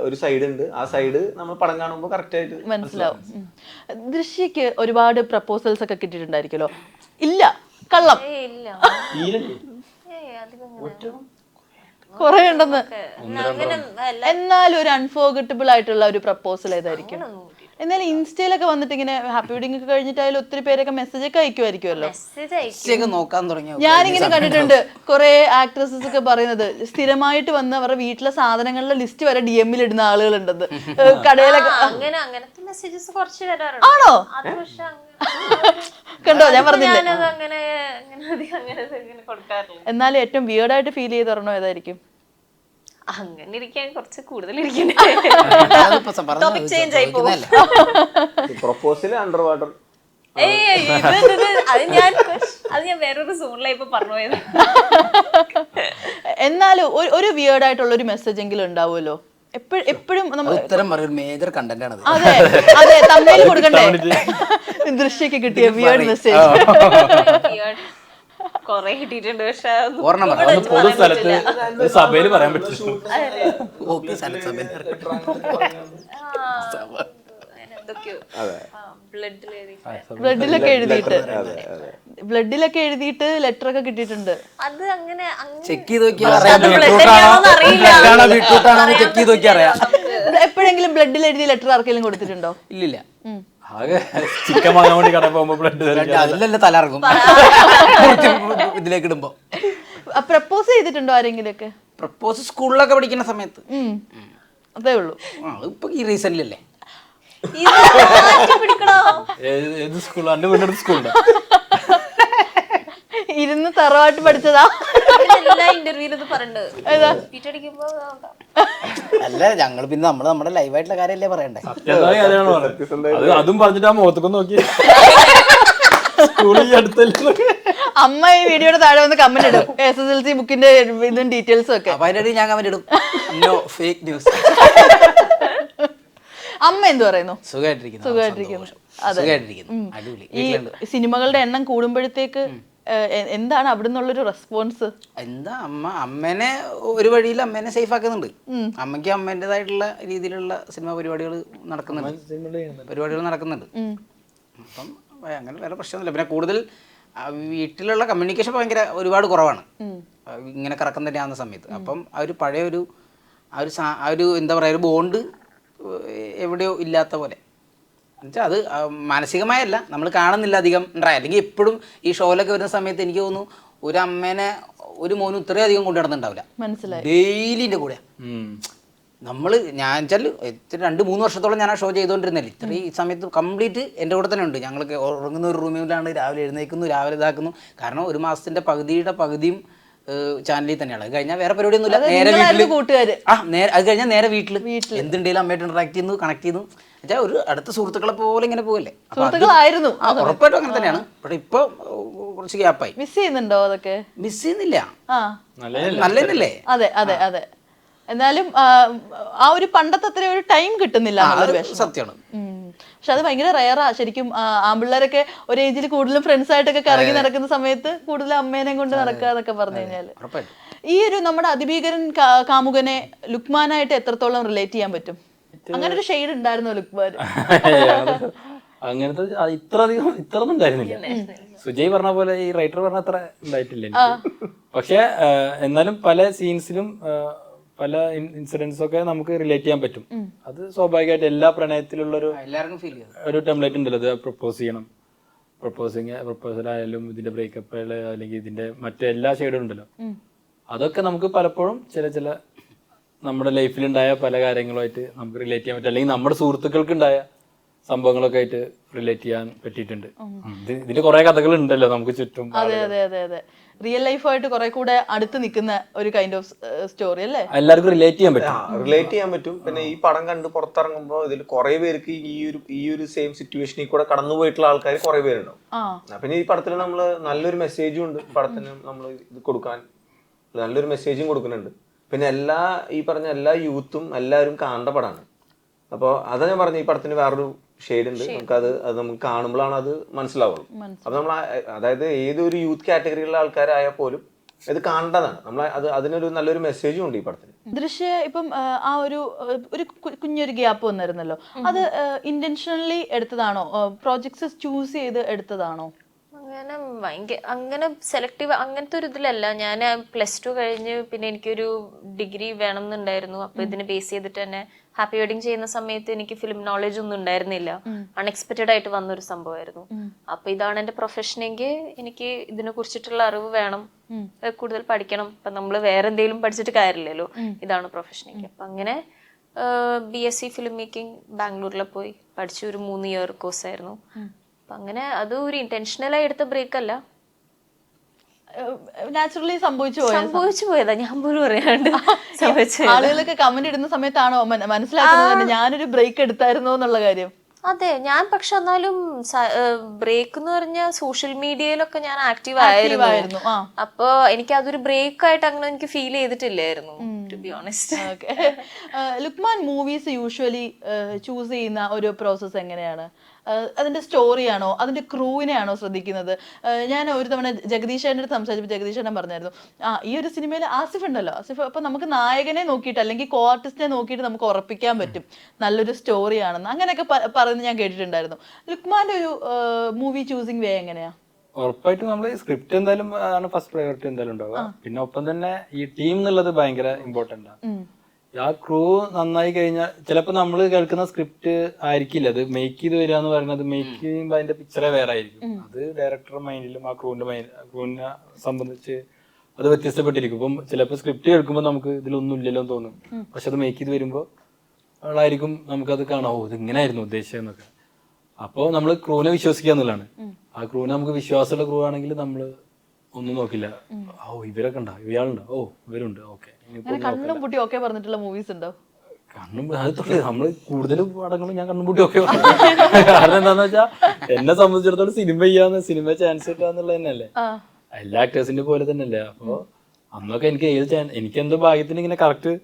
ഒരു സൈഡ് ഉണ്ട്. ആ സൈഡ് നമ്മൾ പടം കാണുമ്പോൾ കറക്റ്റ് ആയിട്ട് മനസ്സിലാവും. ദൃശ്യക്ക് ഒരുപാട് പ്രപ്പോസൽസ് ഒക്കെ കിട്ടിയിട്ടുണ്ടായിരിക്കുമല്ലോ? ഇല്ല, കള്ളം ഇല്ല, കുറെ ഉണ്ടെന്ന്. അങ്ങനെ എന്നാലും ഒരു അൺഫോർഗറ്റബിൾ ആയിട്ടുള്ള ഒരു പ്രപ്പോസൽ ഏതായിരിക്കും? എന്നാലും ഇൻസ്റ്റയിലൊക്കെ വന്നിട്ട് ഇങ്ങനെ ഹാപ്പി വെഡിങ് ഒക്കെ കഴിഞ്ഞിട്ടായാലും ഒത്തിരി പേരൊക്കെ മെസ്സേജ് ഒക്കെ അയക്കുമായിരിക്കുമല്ലോ. നോക്കാൻ തുടങ്ങി ഞാനിങ്ങനെ കണ്ടിട്ടുണ്ട് കുറെ ആക്ട്രസസ് ഒക്കെ പറയുന്നത് സ്ഥിരമായിട്ട് വന്ന് അവരുടെ വീട്ടിലെ സാധനങ്ങളുടെ ലിസ്റ്റ് വരെ DM-ൽ ഇടുന്ന ആളുകളുണ്ടെന്ന്. കടയിലൊക്കെ അങ്ങനത്തെ മെസ്സേജസ് കുറച്ച് വരാറുണ്ട്. ആണോ? അത് പക്ഷെ കണ്ടോ, ഞാൻ പറഞ്ഞില്ലേ. അങ്ങനെ കൊടുക്കാറില്ല. എന്നാലും ഏറ്റവും വിയേർഡായിട്ട് ഫീൽ ചെയ്ത് തരണോ ഏതായിരിക്കും? അങ്ങനെ ഇരിക്കാൻ കുറച്ച് കൂടുതൽ ടോപ്പിക് ചേഞ്ച് ആയി പോകും. Proposal under water. അത് ഞാൻ വേറൊരു സോണിലായി ഇപ്പൊ പറഞ്ഞു പോയത്. എന്നാലും ഒരു വിയേർഡ് ആയിട്ടുള്ള ഒരു മെസ്സേജ് എങ്കിലും ഉണ്ടാവുമല്ലോ എപ്പോഴും. ഉത്തരം പറയും, മേജർ കണ്ടന്റ് ആണ്. അതെ അതെ, തമ്മിൽ കൊടുക്കണ്ടേ? ദൃശ്യക്ക് കിട്ടിയ വിയേർഡ് മെസ്സേജ് കൊറേ കിട്ടിയിട്ടുണ്ട്. പക്ഷെ പൊതു സ്ഥലത്ത് സഭയിൽ പറയാൻ പറ്റില്ല. ബ്ലഡിലൊക്കെ എഴുതിയിട്ട് ലെറ്റർ ഒക്കെ കിട്ടിയിട്ടുണ്ട്. അത് അങ്ങനെ ചെക്ക് ചെയ്ത് നോക്കിയാൽ എപ്പോഴെങ്കിലും ബ്ലഡിൽ എഴുതിയ ലെറ്റർ ആർക്കെങ്കിലും കൊടുത്തിട്ടുണ്ടോ? ഇല്ലില്ല. ആകെ ചിക്കൻ വാങ്ങാൻ വേണ്ടി കടയിൽ പോകുമ്പോ ബ്ലഡ് അതിലല്ലേ തലറങ്ങും ഇതിലേക്ക് ഇടുമ്പോ. പ്രപ്പോസ് ചെയ്തിട്ടുണ്ടോ ആരെങ്കിലും ഒക്കെ? പ്രപ്പോസ് സ്കൂളിലൊക്കെ പഠിക്കുന്ന സമയത്ത് അതേ ഉള്ളൂ. ഇപ്പൊ ഈ റീസെന്റിലല്ലേ. ഏത് സ്കൂൾ? എന്റെ വീടിന്റെ സ്കൂളുണ്ടോ? ഇരുന്ന് തറവാട്ട് പഠിച്ചതാ. എല്ലാ ഇന്റർവ്യൂലും പറഞ്ഞിട്ടുണ്ട്. അല്ല, ഞങ്ങൾ പിന്നെ നമ്മുടെ ലൈവായിട്ടുള്ള കാര്യമല്ലേ പറയണ്ടേ. അതും പറഞ്ഞിട്ട് ആ മുഖത്തൊക്കെ നോക്കി സ്കൂളിൽ അടുത്തല്ലേ. അമ്മ ഈ വീഡിയോയുടെ താഴെ വന്ന് കമന്റ് ഇടും, SSLC ബുക്കിന്റെ ഇതും ഡീറ്റെയിൽസും ഒക്കെ. അപ്പൊ അതിന്റെ ഞാൻ കമന്റ് ഇടും, നോ ഫേക്ക് ന്യൂസ്. അമ്മ എന്ത് പറയുന്നു? സുഖമായിട്ടിരിക്കുന്നു. ഈ സിനിമകളുടെ എണ്ണം കൂടുമ്പോഴത്തേക്ക് എന്താണ് അവിടെ നിന്നുള്ളൊരു റെസ്പോൺസ്? എന്താ, അമ്മേനെ ഒരു വഴിയിൽ അമ്മേനെ സേഫ് ആക്കുന്നുണ്ട്. അമ്മയ്ക്ക് അമ്മേൻ്റെതായിട്ടുള്ള രീതിയിലുള്ള സിനിമ പരിപാടികൾ നടക്കുന്നുണ്ട്. അപ്പം അങ്ങനെ വേറെ പ്രശ്നമൊന്നുമില്ല. പിന്നെ കൂടുതൽ വീട്ടിലുള്ള കമ്മ്യൂണിക്കേഷൻ ഭയങ്കര ഒരുപാട് കുറവാണ് ഇങ്ങനെ കറക്കം തന്നെ ആവുന്ന സമയത്ത്. അപ്പം ആ ഒരു പഴയ ഒരു എന്താ പറയുക, ഒരു ബോണ്ട് എവിടെയോ ഇല്ലാത്ത പോലെ. എന്നുവെച്ചാൽ അത് മാനസികമായല്ല, നമ്മൾ കാണുന്നില്ല അധികം ഉണ്ടായി. അല്ലെങ്കിൽ എപ്പോഴും ഈ ഷോയിലൊക്കെ വരുന്ന സമയത്ത് എനിക്ക് തോന്നുന്നു ഒരു അമ്മേനെ ഒരു മോനും ഇത്രയും അധികം കൊണ്ടു നടന്നിട്ടുണ്ടാവില്ല. മനസ്സിലായി. ഡെയിലിൻ്റെ കൂടെ ഞാൻ വെച്ചാൽ 2-3 വർഷത്തോളം ഞാൻ ആ ഷോ ചെയ്തുകൊണ്ടിരുന്നില്ല. ഇത്രയും ഈ സമയത്ത് കംപ്ലീറ്റ് എൻ്റെ കൂടെ തന്നെ ഉണ്ട്. ഞങ്ങൾക്ക് ഉറങ്ങുന്ന ഒരു റൂമിലാണ്, രാവിലെ എഴുന്നേക്കുന്നു, രാവിലെ ഇതാക്കുന്നു. കാരണം ഒരു മാസത്തിൻ്റെ പകുതിയും ചാനലിൽ തന്നെയാണ്. അത് കഴിഞ്ഞാൽ വേറെ പരിപാടിയൊന്നുമില്ല. നേരെ വീട്ടിൽ അത് കഴിഞ്ഞാൽ നേരെ വീട്ടിൽ എന്തുണ്ടെങ്കിലും അമ്മയായിട്ട് ഇന്ററാക്ട് ചെയ്യുന്നു, കണക്ട് ചെയ്യുന്നു. വെച്ചാൽ ഒരു അടുത്ത സുഹൃത്തുക്കളെ പോലെ ഇങ്ങനെ പോകല്ലേ. ഉറപ്പായിട്ടും അങ്ങനെ തന്നെയാണ്. പക്ഷെ ഇപ്പൊ കുറച്ച് ഗ്യാപ്പായി. മിസ് ചെയ്യുന്നുണ്ടോ? അതൊക്കെ മിസ് ചെയ്യുന്നില്ല, നല്ലതല്ലേ. അതെ അതെ അതെ. എന്നാലും ആ ഒരു പണ്ടത്തെ അത്ര ഒരു ടൈം കിട്ടുന്നില്ല. സത്യമാണ്. പക്ഷെ അത് ഭയങ്കര റയറാ ശരിക്കും. ആമ്പിള്ളേരൊക്കെ ഒരു ഏജിൽ കൂടുതലും ഫ്രണ്ട്സ് ആയിട്ടൊക്കെ കറങ്ങി നടക്കുന്ന സമയത്ത് കൂടുതൽ അമ്മേനെ കൊണ്ട് നടക്കുക എന്നൊക്കെ പറഞ്ഞു കഴിഞ്ഞാല്, ഈ ഒരു നമ്മുടെ അതിഭീകരൻ കാമുകനെ ലുക്മാനായിട്ട് എത്രത്തോളം റിലേറ്റ് ചെയ്യാൻ പറ്റും? അങ്ങനെ ഒരു ഷെയ്ഡ് ഉണ്ടായിരുന്നോ ലുക്മാൻ? അങ്ങനത്തെ ഇത്രയൊന്നും ഉണ്ടായിരുന്നില്ല. സുജയ് പറഞ്ഞ പോലെ ഈ റൈറ്റർ പറഞ്ഞ അത്ര ഉണ്ടായിട്ടില്ല. പക്ഷെ എന്നാലും പല സീൻസിലും പല ഇൻസിഡൻസ് ഒക്കെ നമുക്ക് റിലേറ്റ് ചെയ്യാൻ പറ്റും. അത് സ്വാഭാവികമായിട്ട് എല്ലാ പ്രണയത്തിലുള്ള ഒരു ടെംപ്ലേറ്റ് ഉണ്ടല്ലോ. അത് പ്രപ്പോസ് ചെയ്യണം, പ്രപ്പോസൽ ആയാലും ഇതിന്റെ ബ്രേക്കപ്പ് അല്ലെങ്കിൽ ഇതിന്റെ മറ്റെല്ലാ ഷെയ്ഡും ഉണ്ടല്ലോ. അതൊക്കെ നമുക്ക് പലപ്പോഴും ചില നമ്മുടെ ലൈഫിലുണ്ടായ പല കാര്യങ്ങളുമായിട്ട് നമുക്ക് റിലേറ്റ് ചെയ്യാൻ പറ്റും. അല്ലെങ്കിൽ നമ്മുടെ സുഹൃത്തുക്കൾക്ക് ഉണ്ടായ സംഭവങ്ങളൊക്കെ ആയിട്ട് റിലേറ്റ് ചെയ്യാൻ പറ്റിയിട്ടുണ്ട്. ഇതിന്റെ കുറെ കഥകൾ ഉണ്ടല്ലോ നമുക്ക് ചുറ്റും. അതെ അതെ അതെ അതെ, റിയൽ ലൈഫായിട്ട് കുറെ കൂടെ അടുത്ത് നിൽക്കുന്ന ഒരു കൈൻഡ് ഓഫ് സ്റ്റോറി അല്ലേ, എല്ലാവർക്കും റിലേറ്റ് ചെയ്യാൻ പറ്റും. റിലേറ്റ് ചെയ്യാൻ പറ്റും. പിന്നെ ഈ പടം കണ്ട് പുറത്തിറങ്ങുമ്പോൾ ഇതിൽ കുറെ പേർക്ക് ഈ ഒരു സെയിം സിറ്റുവേഷനിൽ കൂടെ കടന്നുപോയിട്ടുള്ള ആൾക്കാർ കുറെ പേരുണ്ടാവും. പിന്നെ ഈ പടത്തിൽ നമ്മൾ നല്ലൊരു മെസ്സേജും ഉണ്ട്, പടത്തിന് നമ്മൾ ഇത് കൊടുക്കാൻ നല്ലൊരു മെസ്സേജും കൊടുക്കുന്നുണ്ട്. പിന്നെ ഈ പറഞ്ഞ എല്ലാ യൂത്തും എല്ലാവരും കാണേണ്ട പടമാണ്. അപ്പോൾ അതാ ഞാൻ പറഞ്ഞ, ഈ പടത്തിന് വേറൊരു ഷെയ്ഡ് ഉണ്ട്. അത് നമുക്ക് കാണുമ്പോഴാണ് അത് മനസ്സിലാവുള്ളൂ. അപ്പൊ നമ്മൾ അതായത് ഏതൊരു യൂത്ത് കാറ്റഗറിയിലുള്ള ആൾക്കാരായാൽ പോലും ഇത് കാണേണ്ടതാണ്. നമ്മൾ അതിനൊരു നല്ലൊരു മെസ്സേജും ഉണ്ട് ഈ പടത്തിന്. ദൃശ്യ ഇപ്പം ആ ഒരു കുഞ്ഞൊരു ഗ്യാപ്പ് വന്നിരുന്നല്ലോ, അത് ഇന്റൻഷനലി എടുത്തതാണോ, പ്രോജക്ട്സ് ചൂസ് ചെയ്ത് എടുത്തതാണോ? അങ്ങനെ സെലക്റ്റീവ് അങ്ങനത്തെ ഒരു ഇതിലല്ല. ഞാൻ +2 കഴിഞ്ഞ് പിന്നെ എനിക്കൊരു ഡിഗ്രി വേണം എന്നുണ്ടായിരുന്നു. അപ്പൊ ഇതിന് ബേസ് ചെയ്തിട്ട് തന്നെ ഹാപ്പി വെഡിങ് ചെയ്യുന്ന സമയത്ത് എനിക്ക് ഫിലിം നോളജ് ഒന്നും ഉണ്ടായിരുന്നില്ല. അൺഎക്സ്പെക്റ്റഡ് ആയിട്ട് വന്നൊരു സംഭവമായിരുന്നു. അപ്പൊ ഇതാണ് എന്റെ പ്രൊഫഷനെങ്കിൽ എനിക്ക് ഇതിനെ കുറിച്ചിട്ടുള്ള അറിവ് വേണം, കൂടുതൽ പഠിക്കണം. അപ്പൊ നമ്മള് വേറെ എന്തെങ്കിലും പഠിച്ചിട്ട് കാര്യമില്ലല്ലോ, ഇതാണ് പ്രൊഫഷനെങ്കിൽ. അപ്പൊ അങ്ങനെ BSc ഫിലിം മേക്കിംഗ് ബാംഗ്ലൂരിൽ പോയി പഠിച്ച ഒരു 3 ഇയർ കോഴ്സായിരുന്നു. അപ്പൊ അങ്ങനെ അത് ഒരു ഇന്റൻഷനലായി എടുത്ത ബ്രേക്ക് അല്ല, നാച്ചുറലി സംഭവിച്ചു പോയതാ. ഞാൻ പോലും അറിയാണ്ട് ആളുകളൊക്കെ കമന്റ് ഇടുന്ന സമയത്താണോ മനസ്സിലാക്കുന്നത് ഞാനൊരു ബ്രേക്ക് എടുത്തായിരുന്നോ എന്നുള്ള കാര്യം? അതെ, ഞാൻ പക്ഷെ എന്നാലും ബ്രേക്ക് എന്ന് പറഞ്ഞാൽ സോഷ്യൽ മീഡിയയിലൊക്കെ ഞാൻ ആക്റ്റീവ് ആയിരുന്നു. അപ്പൊ എനിക്ക് അതൊരു ബ്രേക്ക് ആയിട്ട് അങ്ങനെ എനിക്ക് ഫീൽ ചെയ്തിട്ടില്ലായിരുന്നു, to be honest. Lukman movies usually choose ചെയ്യുന്ന ഒരു പ്രോസസ് എങ്ങനെയാണ്? അതിന്റെ സ്റ്റോറിയാണോ അതിന്റെ ക്രൂവിനെയാണോ ശ്രദ്ധിക്കുന്നത്? ഞാൻ ഒരു തവണ ജഗദീഷേട്ടൻ്റെ അടുത്ത് സംസാരിച്ചപ്പോൾ ജഗദീഷേട്ടൻ പറഞ്ഞായിരുന്നു, ഈ ഒരു സിനിമയിൽ ആസിഫ് ഉണ്ടല്ലോ, ആസിഫ് അപ്പൊ നമുക്ക് നായകനെ നോക്കിയിട്ട് അല്ലെങ്കിൽ കോ ആർട്ടിസ്റ്റിനെ നോക്കിയിട്ട് നമുക്ക് ഉറപ്പിക്കാൻ പറ്റും നല്ലൊരു സ്റ്റോറിയാണെന്ന്, അങ്ങനെയൊക്കെ പറയുന്നത് ഞാൻ കേട്ടിട്ടുണ്ടായിരുന്നു. ലുക്മാന്റെ ഒരു മൂവി ചൂസിങ് വേ എങ്ങനെയാ? ഉറപ്പായിട്ടും നമ്മൾ സ്ക്രിപ്റ്റ് എന്തായാലും ആണ് ഫസ്റ്റ് പ്രയോറിറ്റി എന്തായാലും ഉണ്ടാവുക. പിന്നെ ഒപ്പം തന്നെ ഈ ടീം എന്നുള്ളത് ഭയങ്കര ഇമ്പോർട്ടന്റ് ആണ്. ആ ക്രൂ നന്നായി കഴിഞ്ഞാൽ ചിലപ്പോൾ നമ്മൾ കേൾക്കുന്ന സ്ക്രിപ്റ്റ് ആയിരിക്കില്ല അത് മേക്ക് ചെയ്ത് വരിക എന്ന് പറയുന്നത്, മേക്ക് ചെയ്യുമ്പോൾ അതിന്റെ പിക്ചറേ വേറെ ആയിരിക്കും. അത് ഡയറക്ടറുടെ മൈൻഡിലും ആ ക്രൂവിനെ സംബന്ധിച്ച് അത് വ്യത്യസ്തപ്പെട്ടിരിക്കും. ഇപ്പം ചിലപ്പോൾ സ്ക്രിപ്റ്റ് കേൾക്കുമ്പോൾ നമുക്ക് ഇതിലൊന്നും ഇല്ലല്ലോ എന്ന് തോന്നും, പക്ഷെ അത് മേക്ക് ചെയ്ത് വരുമ്പോൾ ആളായിരിക്കും നമുക്കത് കാണാം, ഓ ഇത് ഇങ്ങനെയായിരുന്നു ഉദ്ദേശിച്ചതെന്നൊക്കെ. അപ്പോൾ നമ്മൾ ക്രൂവിനെ വിശ്വസിക്കുക എന്നുള്ളതാണ്. ആ ക്രൂവിനെ നമുക്ക് വിശ്വാസമുള്ള ക്രൂ ആണെങ്കിൽ നമ്മൾ ഒന്നും നോക്കില്ല, ഓ ഇവരൊക്കെ ഉണ്ടോ, ഇയാളുണ്ടോ, ഓ ഇവരുണ്ട്, ഓക്കെ. കണ്ണും പൂട്ടി ഓക്കെ പറഞ്ഞിട്ടുള്ള മൂവീസ് ഉണ്ടോ? കണ്ണും അത് നമ്മള് കൂടുതൽ പടങ്ങളും ഞാൻ കണ്ണും പൂട്ടി ഒക്കെ കാരണം എന്താന്ന് വെച്ചാൽ എന്നെ സംബന്ധിച്ചിടത്തോളം സിനിമ ചാൻസ് കിട്ടുക എന്നുള്ളത് തന്നെയല്ലേ, എല്ലാ ആക്ടേഴ്സിന്റെ പോലെ തന്നെയല്ലേ. അപ്പൊ അന്നൊക്കെ എനിക്ക് എന്തോ ഭാഗ്യത്തിന് ഇങ്ങനെ കറക്റ്റ്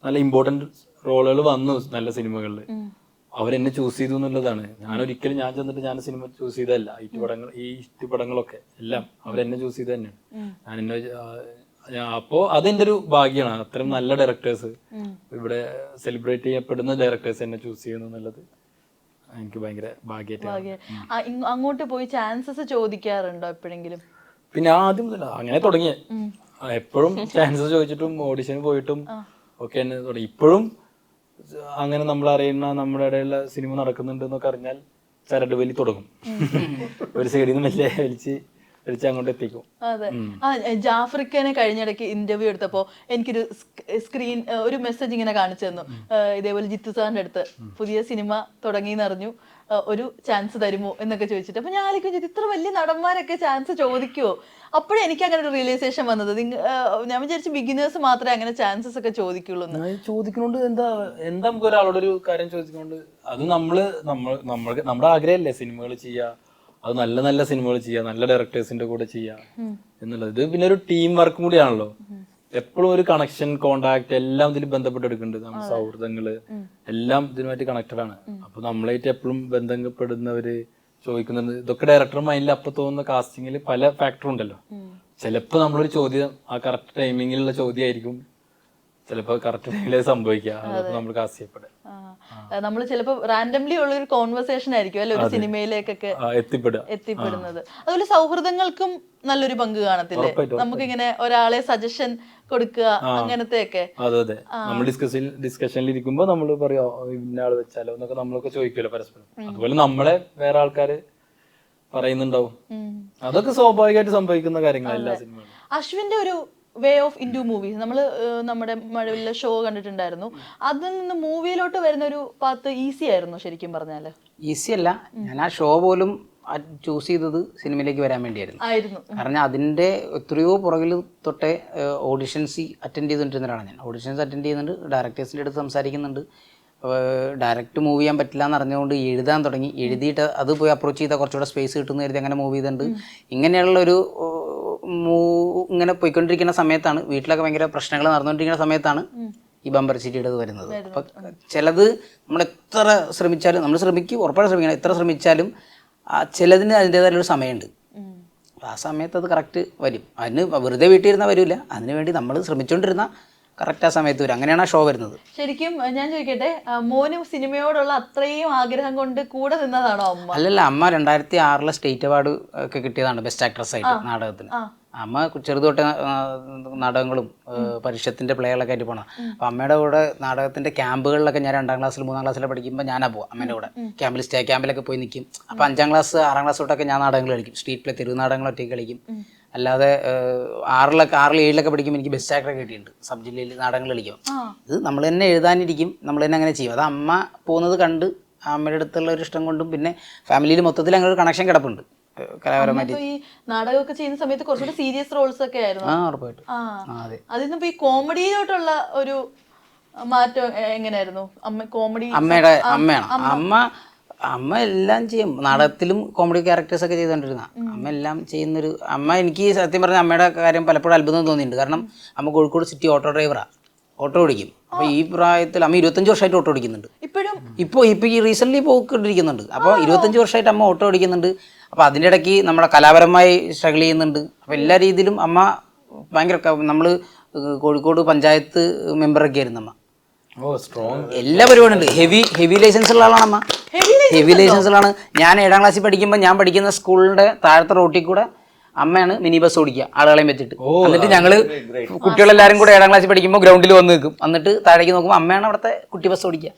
നല്ല ഇമ്പോർട്ടന്റ് റോളുകൾ വന്നു നല്ല സിനിമകളിൽ, അവരെന്നെ ചൂസ് ചെയ്തു എന്നുള്ളതാണ്. ഞാനൊരിക്കലും ഞാൻ സിനിമ ചൂസ് ചെയ്തതല്ല. ഈ പടങ്ങളൊക്കെ എല്ലാം അവരെന്നെ ചൂസ് ചെയ്ത് തന്നെയാണ്. അപ്പോ അതെന്റെ ഒരു ഭാഗ്യമാണ്. അത്രയും നല്ല ഡയറക്ടേഴ്സ്, ഇവിടെ സെലിബ്രേറ്റ് ചെയ്യപ്പെടുന്ന ഡയറക്ടേഴ്സ് എന്നെ ചൂസ് ചെയ്യുന്നു എന്നുള്ളത് എനിക്ക് ഭയങ്കര ഭാഗ്യമായിട്ട്. അങ്ങോട്ട് പോയി ചാൻസസ് ചോദിക്കാറുണ്ടോ എപ്പോഴെങ്കിലും? പിന്നെ ആദ്യം അങ്ങനെ തുടങ്ങിയ എപ്പോഴും ചാൻസസ് ചോദിച്ചിട്ടും ഓഡിഷന് പോയിട്ടും ഒക്കെ തന്നെ തുടങ്ങി. ഇപ്പോഴും അങ്ങനെ നമ്മൾ അറിയുന്ന നമ്മുടെ ഇടയിലുള്ള സിനിമ നടക്കുന്നുണ്ട് എന്നൊക്കെ അറിഞ്ഞാൽ ചരട് വലി തുടങ്ങും. ഒരു സൈഡിൽ നിന്ന് വലിയ വലിച്ച് അങ്ങോട്ട് എത്തിക്കും. അതെ, ജാഫ്രിക്കനെ കഴിഞ്ഞിടയ്ക്ക് ഇന്റർവ്യൂ എടുത്തപ്പോ എനിക്കൊരു ഒരു മെസ്സേജ് ഇങ്ങനെ കാണിച്ചു തന്നു, ഇതേപോലെ ജിത്തു സാറിന്റെ അടുത്ത് പുതിയ സിനിമ തുടങ്ങിയെന്ന് അറിഞ്ഞു, ഒരു ചാൻസ് തരുമോ എന്നൊക്കെ ചോദിച്ചിട്ട്. അപ്പൊ ഞാൻ ആലോചിക്കും, ഇത്ര വലിയ നടന്മാരൊക്കെ ചാൻസ് ചോദിക്കുവോ? അപ്പോഴേ എനിക്ക് അങ്ങനെ ഒരു റിയലൈസേഷൻ വന്നത്. ഞാൻ വിചാരിച്ചു ബിഗിനേഴ്സ് മാത്രമേ അങ്ങനെ ചാൻസസ് ഒക്കെ ചോദിക്കുള്ളൂ. ചോദിക്കുന്നോണ്ട് എന്താ നമുക്ക് ഒരാളോട് ഒരു കാര്യം ചോദിക്കുന്നോണ്ട് അത് നമ്മുടെ ആഗ്രഹമല്ലേ സിനിമകൾ ചെയ്യുക, അത് നല്ല നല്ല സിനിമകൾ ചെയ്യുക, നല്ല ഡയറക്ടേഴ്സിന്റെ കൂടെ ചെയ്യുക എന്നുള്ളത്. ഇത് പിന്നെ ഒരു ടീം വർക്കും കൂടിയാണല്ലോ. എപ്പോഴും ഒരു കണക്ഷൻ, കോണ്ടാക്ട് എല്ലാം ഇതിൽ ബന്ധപ്പെട്ടെടുക്കുന്നുണ്ട്. നമ്മുടെ സൗഹൃദങ്ങള് എല്ലാം ഇതിനുമായിട്ട് കണക്റ്റഡ് ആണ്. അപ്പൊ നമ്മളായിട്ട് എപ്പോഴും ബന്ധപ്പെടുന്നവര് ചോദിക്കുന്നത് ഇതൊക്കെ ഡയറക്ടർ മൈൻഡിൽ അപ്പൊ തോന്നുന്ന കാസ്റ്റിങ്ങിൽ പല ഫാക്ടർ ഉണ്ടല്ലോ. ചിലപ്പോ നമ്മളൊരു ചോദ്യം ആ കറക്റ്റ് ടൈമിങ്ങിലുള്ള ചോദ്യമായിരിക്കും, ചിലപ്പോ കറക്റ്റ് ടൈമിൽ സംഭവിക്കുക, നമ്മൾ കാസ്റ്റ് ചെയ്യപ്പെടുക. നമ്മൾ ചിലപ്പോ റാൻഡംലി ഉള്ള ഒരു കോൺവെർസേഷൻ ആയിരിക്കും അല്ലെ ഒരു സിനിമയിലേക്കൊക്കെ എത്തിപ്പെടുന്നത്. അതുപോലെ സൗഹൃദങ്ങൾക്കും നല്ലൊരു പങ്ക് കാണത്തില്ലേ? നമുക്കിങ്ങനെ ഒരാളെ സജഷൻ കൊടുക്കുക അങ്ങനത്തെ ഒക്കെ. അതെ, നമ്മൾ ഡിസ്കഷനിൽ ഇരിക്കുമ്പോ നമ്മൾ പറയാ ഇന്ന ആള് വെച്ചാലോ എന്നൊക്കെ നമ്മളൊക്കെ ചോദിക്കുമല്ലോ പരസ്പരം. അതുപോലെ നമ്മളെ വേറെ ആൾക്കാര് പറയുന്നുണ്ടാവും. അതൊക്കെ സ്വാഭാവികമായിട്ട് സംഭവിക്കുന്ന കാര്യങ്ങൾ എല്ലാ സിനിമകളും. അശ്വിന്റെ ഒരു വേ ഓഫ് ഇൻറ്റു മൂവീസ്. നമ്മൾ നമ്മുടെ മഴവിലെ ഷോ കണ്ടിട്ടുണ്ടായിരുന്നു. അതിൽ നിന്ന് മൂവിയിലോട്ട് വരുന്ന ഒരു പാത്ത് ഈസി ആയിരുന്നു ശരിക്കും പറഞ്ഞാൽ? ഈസി അല്ല, ഞാൻ ആ ഷോ പോലും ചൂസ് ചെയ്തത് സിനിമയിലേക്ക് വരാൻ വേണ്ടിയായിരുന്നു. കാരണം അതിൻ്റെ എത്രയോ പുറകിൽ തൊട്ടേ ഓഡിഷൻസ് അറ്റൻഡ് ചെയ്തുകൊണ്ടിരുന്ന ഒരാളാണ് ഞാൻ. ഓഡിഷൻസ് അറ്റൻഡ് ചെയ്യുന്നുണ്ട്, ഡയറക്ടേഴ്സിൻ്റെ അടുത്ത് സംസാരിക്കുന്നുണ്ട്. ഡയറക്റ്റ് മൂവ് ചെയ്യാൻ പറ്റില്ല എന്ന് അറിഞ്ഞുകൊണ്ട് എഴുതാൻ തുടങ്ങി. എഴുതിയിട്ട് അത് പോയി അപ്രോച്ച് ചെയ്താൽ കുറച്ചുകൂടെ സ്പേസ് കിട്ടുന്ന കരുതി അങ്ങനെ മൂവ് ചെയ്തിട്ടുണ്ട്. ഇങ്ങനെയുള്ളൊരു ഇങ്ങനെ പോയിക്കൊണ്ടിരിക്കുന്ന സമയത്താണ്, വീട്ടിലൊക്കെ ഭയങ്കര പ്രശ്നങ്ങൾ നടന്നുകൊണ്ടിരിക്കുന്ന സമയത്താണ് ഈ ബമ്പർ ചിരിയുടേത് വരുന്നത്. അപ്പം ചിലത് നമ്മൾ എത്ര ശ്രമിച്ചാലും, നമ്മൾ ഉറപ്പായിട്ട് ശ്രമിക്കണം, എത്ര ശ്രമിച്ചാലും ചിലതിന് അതിൻ്റേതായൊരു സമയമുണ്ട്. ആ സമയത്ത് അത് കറക്റ്റ് വരും. അതിന് വെറുതെ വീട്ടിൽ ഇരുന്നാൽ വരില്ല, അതിന് വേണ്ടി നമ്മൾ ശ്രമിച്ചുകൊണ്ടിരുന്ന കറക്റ്റ് ആ സമയത്ത് വരും. അങ്ങനെയാണ് ആ ഷോ വരുന്നത്. ശരിക്കും ഞാൻ ചോദിക്കട്ടെ, മോന് സിനിമയോടുള്ള അത്രയും ആഗ്രഹം കൊണ്ട് കൂടെ നിന്നതാണോ അമ്മ? അല്ലല്ല, അമ്മ 2006 സ്റ്റേറ്റ് അവാർഡ് ഒക്കെ കിട്ടിയതാണ് ബെസ്റ്റ് ആക്ട്രസ് ആയിട്ട് നാടകത്തിന്. അമ്മ ചെറുതൊട്ട് നാടകങ്ങളും പരിഷത്തിന്റെ പ്ലേകളൊക്കെ ആയിട്ട് പോകണം. അപ്പം അമ്മയുടെ കൂടെ നാടകത്തിന്റെ ക്യാമ്പുകളിലൊക്കെ ഞാൻ 2ാം ക്ലാസ്സിൽ 3ാം ക്ലാസ്സിൽ പഠിക്കുമ്പോൾ ഞാനാ പോവാം അമ്മേൻ്റെ കൂടെ. ക്യാമ്പിൽ സ്റ്റേ ക്യാമ്പിലൊക്കെ പോയി നിൽക്കും. അപ്പോൾ 5ാം ക്ലാസ് 6ാം ക്ലാസ് തൊട്ടൊക്കെ ഞാൻ നാടകങ്ങൾ കളിക്കും. സ്ട്രീറ്റിലെ തെരുവ് നാടകങ്ങൾ ഒറ്റയ്ക്ക് കളിക്കും. അല്ലാതെ 6 7 പഠിക്കുമ്പോൾ എനിക്ക് ബെസ്റ്റ് ആക്ടറെ കിട്ടിയിട്ടുണ്ട്. സബ് ജില്ലയിൽ നാടകങ്ങൾ കളിക്കും. ഇത് നമ്മൾ തന്നെ എഴുതാനിരിക്കും, നമ്മൾ തന്നെ അങ്ങനെ ചെയ്യും. അത് അമ്മ പോകുന്നത് കണ്ട് അമ്മയുടെ അടുത്തുള്ള ഒരു ഇഷ്ടം കൊണ്ടും പിന്നെ ഫാമിലിയിൽ മൊത്തത്തിൽ അങ്ങനെ ഒരു കണക്ഷൻ കിടപ്പുണ്ട് കലാപരമായിട്ട്. ഈ നാടകമൊക്കെ ചെയ്യുന്ന സമയത്ത് കുറച്ചുകൂടി സീരിയസ് റോൾസ് ഒക്കെ ആയിരുന്നു. ഉറപ്പായിട്ടും. അതിന്ന് ഈ കോമഡിയിലോട്ടുള്ള ഒരു മാറ്റം എങ്ങനെയായിരുന്നു? അമ്മ എല്ലാം ചെയ്യും. നാടകത്തിലും കോമഡി ക്യാരക്ടേഴ്സ് ഒക്കെ ചെയ്തുകൊണ്ടിരുന്ന അമ്മ എല്ലാം ചെയ്യുന്നൊരു അമ്മ. എനിക്ക് സത്യം പറഞ്ഞ അമ്മയുടെ കാര്യം പലപ്പോഴും അത്ഭുതം തോന്നിയിട്ടുണ്ട്. കാരണം അമ്മ കോഴിക്കോട് സിറ്റി ഓട്ടോ ഡ്രൈവറാണ്, ഓട്ടോ ഓടിക്കും. അപ്പോൾ ഈ പ്രായത്തിൽ അമ്മ 25 വർഷമായിട്ട് ഓട്ടോ ഓടിക്കുന്നുണ്ട്. ഇപ്പോൾ ഈ റീസെൻ്റ്ലി പോയിക്കൊണ്ടിരിക്കുന്നുണ്ട്. അപ്പോൾ 25 വർഷമായിട്ട് അമ്മ ഓട്ടോ ഓടിക്കുന്നുണ്ട്. അപ്പോൾ അതിൻ്റെ ഇടയ്ക്ക് നമ്മുടെ കലാപരമായി സ്ട്രഗിൾ ചെയ്യുന്നുണ്ട്. അപ്പോൾ എല്ലാ രീതിയിലും അമ്മ ഭയങ്കര, നമ്മൾ കോഴിക്കോട് പഞ്ചായത്ത് മെമ്പറൊക്കെ ആയിരുന്നു അമ്മ. എല്ലാ പരിപാടിയും ഉണ്ട്. ഹെവി ലൈസൻസ് ഉള്ള ആളാണ് അമ്മ. ഹെവി ലൈസൻസിലാണ്. ഞാൻ 7ാം ക്ലാസ്സിൽ പഠിക്കുമ്പോൾ ഞാൻ പഠിക്കുന്ന സ്കൂളിൻ്റെ താഴത്തെ റോട്ടിൽ കൂടെ അമ്മയാണ് മിനി ബസ് ഓടിക്കുക, ആളുകളെയും വെച്ചിട്ട്. എന്നിട്ട് ഞങ്ങൾ കുട്ടികളെല്ലാവരും കൂടെ 7ാം ക്ലാസ്സിൽ പഠിക്കുമ്പോൾ ഗ്രൗണ്ടിൽ വന്ന് നിൽക്കും. എന്നിട്ട് താഴേക്ക് നോക്കുമ്പോൾ അമ്മയാണ് അവിടുത്തെ കുട്ടി ബസ് ഓടിക്കുക.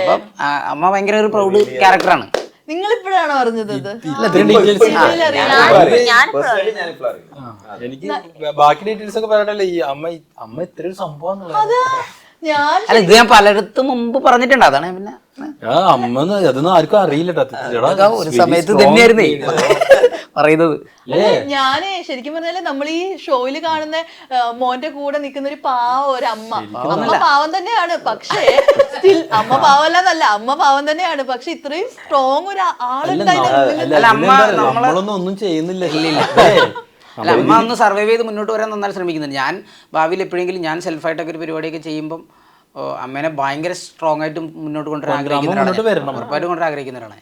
അപ്പം അമ്മ ഭയങ്കര ഒരു പ്രൗഡ് ക്യാരക്ടറാണ്. നിങ്ങളിപ്പോഴാണോ അറിഞ്ഞത്? എനിക്ക് ബാക്കി ഡീറ്റെയിൽസ് ഒക്കെ പറയണ്ടല്ലേ, ഈ അമ്മ ഇത്ര ഒരു സംഭവം അല്ല, ഇത് ഞാൻ പലയിടത്തും മുമ്പ് പറഞ്ഞിട്ടുണ്ട്. അതാണ് പിന്നെ അമ്മ അതൊന്നും ആർക്കും അറിയില്ല. ഒരു സമയത്ത് തന്നെയായിരുന്നേ പറയുന്നത്. ഞാനേ ശരിക്കും പറഞ്ഞാല് നമ്മൾ ഈ ഷോയില് കാണുന്ന മോന്റെ കൂടെ നിൽക്കുന്ന ഒരു ഒരു അമ്മ പാവം തന്നെയാണ്. പക്ഷേ സ്റ്റിൽ അമ്മ പാവമല്ലെന്നല്ല, അമ്മ പാവം തന്നെയാണ്. പക്ഷെ ഇത്രയും സ്ട്രോങ് ഒരു നമ്മളൊന്നും ഒന്നും ചെയ്യുന്നില്ല. അല്ല, അമ്മ ഒന്ന് സർവൈവ് ചെയ്ത് മുന്നോട്ട് വരാൻ നന്നായി ശ്രമിക്കുന്നുണ്ട്. ഞാൻ ഭാവിയിൽ എപ്പോഴെങ്കിലും ഞാൻ സെൽഫായിട്ടൊക്കെ ഒരു പരിപാടിയൊക്കെ ചെയ്യുമ്പം അമ്മേനെ ഭയങ്കര സ്ട്രോങ് ആയിട്ട് മുന്നോട്ട് കൊണ്ടുവരാൻ ആഗ്രഹിക്കുന്നവരാണ്. ഉറപ്പായിട്ട് കൊണ്ടുവരാൻ ആഗ്രഹിക്കുന്നവരാണ്.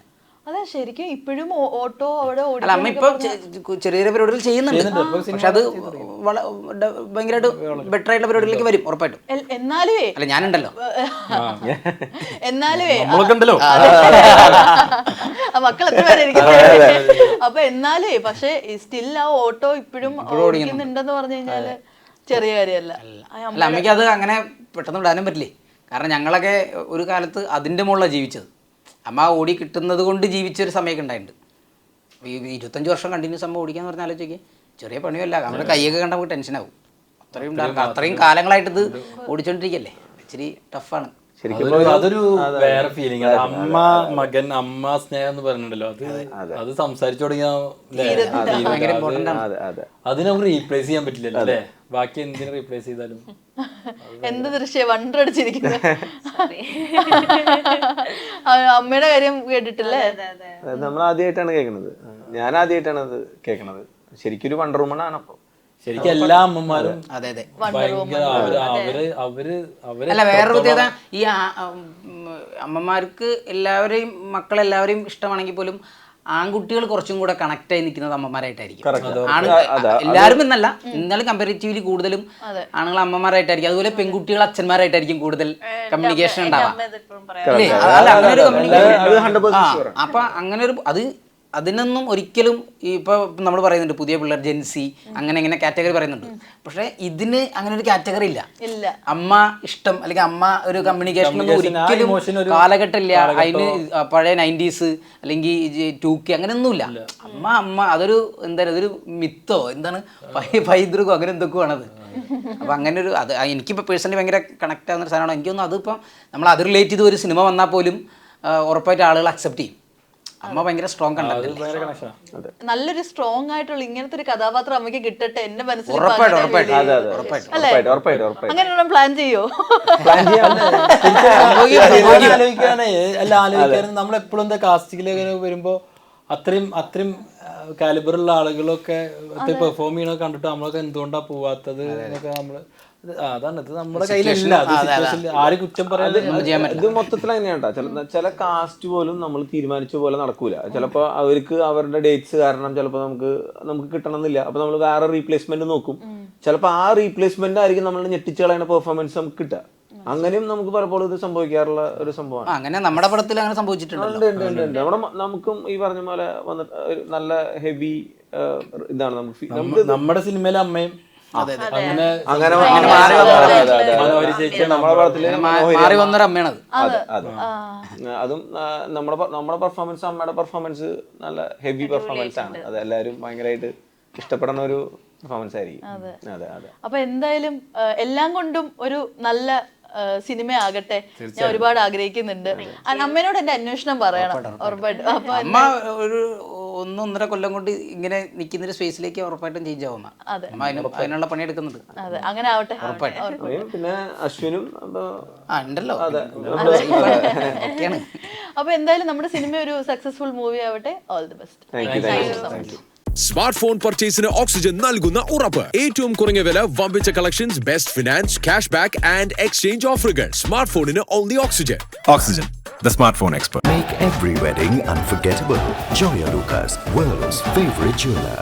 അതെ, ശരിക്കും ഇപ്പോഴും ഓട്ടോ അവിടെ അല്ല, അമ്മ ഇപ്പൊ ചെറിയ ചെറിയ പരിപാടികൾ ചെയ്യുന്നുണ്ട്. പക്ഷെ അത് ഭയങ്കരമായിട്ട് ബെറ്റർ ആയിട്ടുള്ള പരിപാടികളിലേക്ക് വരും ഉറപ്പായിട്ടും. എന്നാലുവേ അല്ല, ഞാനുണ്ടല്ലോ. മക്കൾ എത്ര പേരെ ഇരിക്കുന്നത്. അപ്പൊ എന്നാലേ പക്ഷെ സ്റ്റിൽ ആ ഓട്ടോ ഇപ്പോഴും ഓടിക്കുന്നുണ്ടെന്ന് പറഞ്ഞു കഴിഞ്ഞാല് ചെറിയ കാര്യമല്ല. അല്ല, അമ്മയ്ക്ക് അത് അങ്ങനെ പെട്ടെന്ന് വിടാനും പറ്റില്ലേ. കാരണം ഞങ്ങളൊക്കെ ഒരു കാലത്ത് അതിന്റെ മുകളിലാണ് ജീവിച്ചത്. അമ്മ ഓടി കിട്ടുന്നത് കൊണ്ട് ജീവിച്ചൊരു സമയമൊക്കെ ഉണ്ടായിട്ടുണ്ട്. ഈ 25 വർഷം കണ്ടിന്യൂസ് അമ്മ ഓടിക്കാന്ന് പറഞ്ഞാൽ ആലോചിക്ക്, ചെറിയ പണിയല്ല. നമ്മുടെ കൈയൊക്കെ കണ്ടാൽ നമുക്ക് ടെൻഷനാവും. അത്രയും കാലങ്ങളായിട്ട് ഇത് ഓടിച്ചോണ്ടിരിക്കല്ലേ, ഇച്ചിരി ടഫാണ്. അതൊരു വേറെ ഫീലിംഗ് ആണ്. അമ്മ മകൻ അമ്മ സ്നേഹം എന്ന് പറഞ്ഞിട്ടുണ്ടല്ലോ, അത് സംസാരിച്ചു തുടങ്ങിയാൽ അത് നമുക്ക് റീപ്ലേസ് ചെയ്യാൻ പറ്റില്ലല്ലോ അല്ലേ. ബാക്കി എന്തിനു റീപ്ലേസ് ചെയ്താലും എന്ത് ദൃശ്യം വണ്ടടിച്ചിരിക്കുന്നു. അമ്മയുടെ കാര്യം കേട്ടിട്ടില്ലേ? നമ്മൾ ആദ്യമായിട്ടാണ് കേൾക്കുന്നത്. ഞാൻ ആദ്യമായിട്ടാണ് അത് കേൾക്കണത്. ശരിക്കും ഒരു വണ്ടർ വുമൺ ആണ്. അപ്പൊ ശരിക്കും എല്ലാ അമ്മമാരും അതെ അല്ല, വേറൊരു പ്രത്യേകത, ഈ അമ്മമാർക്ക് എല്ലാവരെയും മക്കളെല്ലാവരെയും ഇഷ്ടമാണെങ്കിൽ പോലും ആൺകുട്ടികൾ കുറച്ചും കൂടെ കണക്ട് ആയി നിൽക്കുന്നത് അമ്മമാരായിട്ടായിരിക്കും. എല്ലാവരും എന്നല്ല, എന്നാലും കമ്പാരിറ്റീവ്ലി കൂടുതലും ആണുങ്ങൾ അമ്മമാരായിട്ടായിരിക്കും. അതുപോലെ പെൺകുട്ടികൾ അച്ഛന്മാരായിട്ടായിരിക്കും കൂടുതൽ കമ്മ്യൂണിക്കേഷൻ ഉണ്ടാവാം. അപ്പൊ അങ്ങനെ ഒരു അത് അതിനൊന്നും ഒരിക്കലും ഇപ്പോൾ നമ്മൾ പറയുന്നുണ്ട് പുതിയ പിള്ളേർ ജെൻസി അങ്ങനെ ഇങ്ങനെ കാറ്റഗറി പറയുന്നുണ്ട്. പക്ഷേ ഇതിന് അങ്ങനെ ഒരു കാറ്റഗറി ഇല്ല. അമ്മ ഇഷ്ടം അല്ലെങ്കിൽ അമ്മ ഒരു കമ്മ്യൂണിക്കേഷനൊന്നും ഒരിക്കലും കാലഘട്ടമില്ല. അതിന് പഴയ 90s അല്ലെങ്കിൽ 2K അങ്ങനെയൊന്നുമില്ല. അമ്മ അതൊരു എന്താ അതൊരു മിത്തോ എന്താണ് പൈതൃകോ അങ്ങനെ എന്തൊക്കെയാണത്. അപ്പം അങ്ങനെ ഒരു അത് എനിക്കിപ്പോൾ പേഴ്സണലി ഭയങ്കര കണക്ട് ആവുന്ന ഒരു സാധനമാണ്. എനിക്കൊന്നും അതിപ്പം നമ്മൾ അത് റിലേറ്റ് ചെയ്ത് ഒരു സിനിമ വന്നാൽ പോലും ഉറപ്പായിട്ട് ആളുകൾ അക്സെപ്റ്റ് ചെയ്യും. അമ്മ ഭയങ്കര സ്ട്രോങ് കണ്ടന്റ്, നല്ലൊരു സ്ട്രോങ് ആയിട്ടുള്ള ഇങ്ങനത്തെ ഒരു കഥാപാത്രം അമ്മയ്ക്ക് കിട്ടട്ടെ എന്റെ മനസ്സിൽ അങ്ങനെ പ്ലാൻ ചെയ്യോ? ആലോചിക്കാനും നമ്മളെപ്പോഴും എന്താ കാസ്റ്റിംഗിലേക്ക് വരുമ്പോ അത്രയും കാലിബറുള്ള ആളുകളൊക്കെ പെർഫോം ചെയ്യണത് കണ്ടിട്ട് നമ്മളൊക്കെ എന്തുകൊണ്ടാ പോവാത്തത് എന്നൊക്കെ നമ്മള് അതാണ് ഇത് നമ്മുടെ കയ്യിലല്ല. ആര് കുറ്റം പറയാൻ ഇത് മൊത്തത്തിൽ അങ്ങനെയാണ്ടാ. ചില കാസ്റ്റ് പോലും നമ്മൾ തീരുമാനിച്ച പോലെ നടക്കൂല. ചിലപ്പോ അവർക്ക് അവരുടെ ഡേറ്റ്സ് കാരണം ചിലപ്പോ നമുക്ക് കിട്ടണമെന്നില്ല. അപ്പൊ നമ്മൾ വേറെ റീപ്ലേസ്മെന്റ് നോക്കും. ചിലപ്പോ ആ റീപ്ലേസ്മെന്റ് ആയിരിക്കും നമ്മൾ ഞെട്ടിച്ച് കളയുന്ന പെർഫോമൻസ് നമുക്ക് കിട്ടുക. അങ്ങനെയും നമുക്ക് പലപ്പോഴും ഇത് സംഭവിക്കാറുള്ള ഒരു സംഭവമാണ്. അങ്ങനെ നമ്മുടെ പടത്തിൽ അങ്ങനെ സംഭവിച്ചിട്ടുണ്ട്. നമുക്കും ഈ പറഞ്ഞ പോലെ വന്നിട്ട് നല്ല ഹെവി ഇതാണ് നമ്മുടെ സിനിമയിലെ അമ്മയും അങ്ങനെ മാറി വന്നൊരു അമ്മയാണത്. അതും നമ്മുടെ പെർഫോമൻസ്, അമ്മയുടെ പെർഫോമൻസ് നല്ല ഹെവി പെർഫോമൻസ് ആണ്. അത് എല്ലാവരും ഭയങ്കരമായിട്ട് ഇഷ്ടപ്പെടുന്ന ഒരു പെർഫോമൻസ് ആയിരിക്കും. അതെ അതെ. അപ്പൊ എന്തായാലും എല്ലാം കൊണ്ടും ഒരു നല്ല സിനിമയാകട്ടെ ഞാൻ ഒരുപാട് ആഗ്രഹിക്കുന്നുണ്ട്. അമ്മേനോട് എന്റെ അന്വേഷണം പറയണം ഉറപ്പായിട്ടും. അപ്പൊ അമ്മ ഒരു 1-1.5 കൊല്ലം കൊണ്ട് ഇങ്ങനെ നിൽക്കുന്ന ഒരു സ്പേസിലേക്ക് ഉറപ്പായിട്ടും ചേഞ്ച് ആവുന്ന അതിനുള്ള പണിയെടുക്കുന്നുണ്ട്. അതെ, അങ്ങനെ ആവട്ടെ. പിന്നെ അശ്വിനും ഉണ്ടല്ലോ. അപ്പൊ എന്തായാലും നമ്മുടെ സിനിമ ഒരു സക്സസ്ഫുൾ മൂവി ആവട്ടെ. All the best. Smart phone പർച്ചേസിന് ഓക്സിജൻ നൽകുന്ന ഉറപ്പ്. ഏറ്റവും കുറഞ്ഞ വില, വമ്പിച്ച collections, best finance, cash back and exchange ഓഫറുകൾ. സ്മാർട്ട് ഫോണിന് only Oxygen. Oxygen, the smartphone expert. Make every wedding unforgettable. Joya Lucas, world's favorite jeweler.